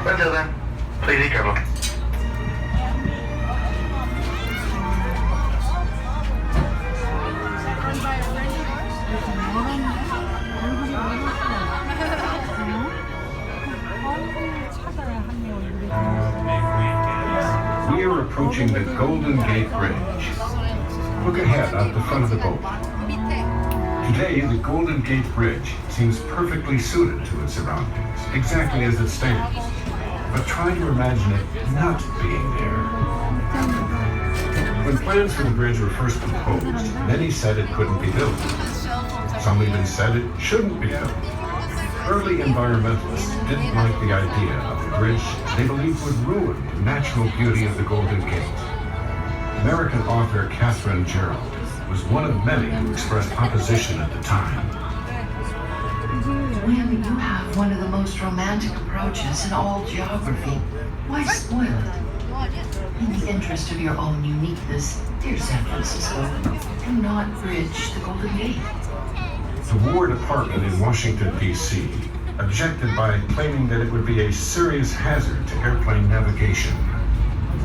Until then, please be careful. We are approaching the Golden Gate Bridge. Look ahead out the front of the boat. Today, the Golden Gate Bridge seems perfectly suited to its surroundings, exactly as it stands. But try to imagine it not being there. When plans for the bridge were first proposed, many said it couldn't be built. Some even said it shouldn't be built. Early environmentalists didn't like the idea of the bridge they believed would ruin the natural beauty of the Golden Gate. American author Catherine Gerald was one of many who expressed opposition at the time. When you have one of the most romantic approaches in all geography, why spoil it? In the interest of your own uniqueness, dear San Francisco, do not bridge the Golden Gate. The War Department in Washington, D.C. objected by claiming that it would be a serious hazard to airplane navigation.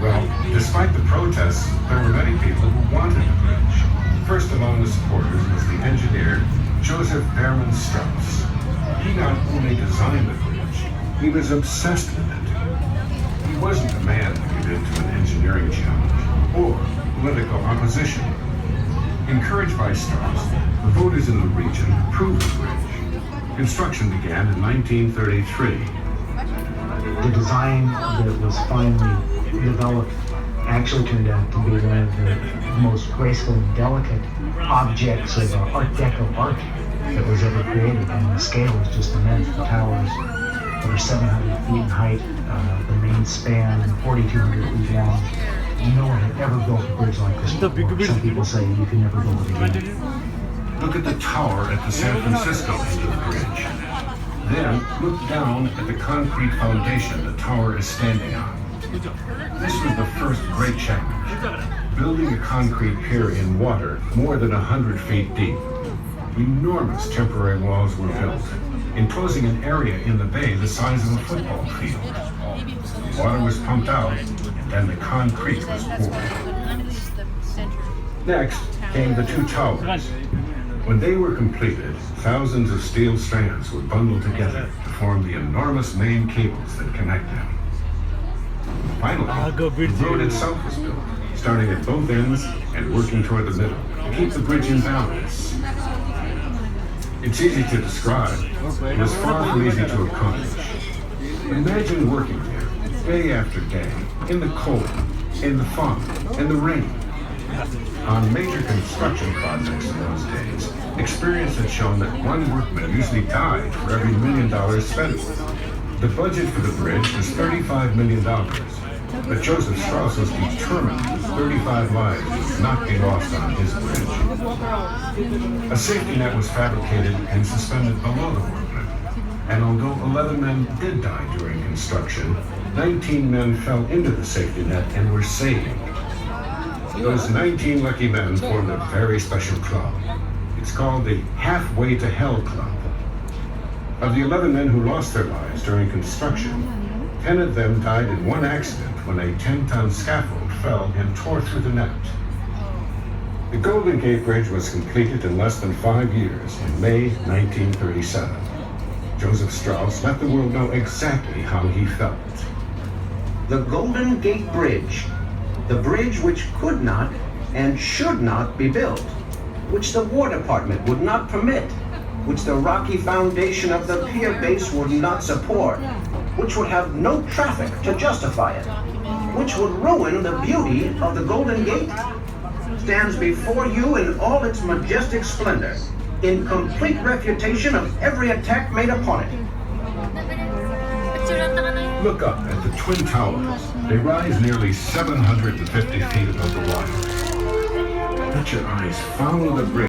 Well, despite the protests, there were many people who wanted the bridge. First among the supporters was the engineer Joseph Behrman Strauss. He not only designed the bridge, he was obsessed with it. He wasn't a man to give in to an engineering challenge or political opposition. Encouraged by Strauss, the voters in the region approved the bridge. Construction began in 1933. The design that was finally developed actually turned out to be one of the most graceful and delicate objects of Art Deco art that was ever created, and the scale was just immense. The towers over 700 feet in height, the main span 4,200 feet long. No one had ever built a bridge like this before. Some people say you can never build it again. Look at the tower at the San Francisco end of the bridge. Then look down at the concrete foundation the tower is standing on. This was the first great challenge, building a concrete pier in water more than 100 feet deep. Enormous temporary walls were built, enclosing an area in the bay the size of a football field. Water was pumped out, and then the concrete was poured. Next came the two towers. When they were completed, thousands of steel strands were bundled together to form the enormous main cables that connect them. Finally, the road itself was built, starting at both ends and working toward the middle to keep the bridge in balance. It's easy to describe. It was far from easy to accomplish. Imagine working there, day after day, in the cold, in the fog, and the rain. On major construction projects in those days, experience had shown that one workman usually died for every $1 million spent. The budget for the bridge was $35 million, but Joseph Strauss was determined that 35 lives would not be lost on his bridge. A safety net was fabricated and suspended below the workman, and although 11 men did die during construction, 19 men fell into the safety net and were saved. Those 19 lucky men formed a very special club. It's called the Halfway to Hell Club. Of the 11 men who lost their lives during construction, 10 of them died in one accident when a 10-ton scaffold fell and tore through the net. The Golden Gate Bridge was completed in less than 5 years in May 1937. Joseph Strauss let the world know exactly how he felt. The Golden Gate Bridge, the bridge which could not and should not be built, which the War Department would not permit, which the rocky foundation of the pier base would not support, which would have no traffic to justify it, which would ruin the beauty of the Golden Gate, stands before you in all its majestic splendor, in complete refutation of every attack made upon it. Look up at the Twin Towers. They rise nearly 750 feet above the water. Let your eyes follow the bridge.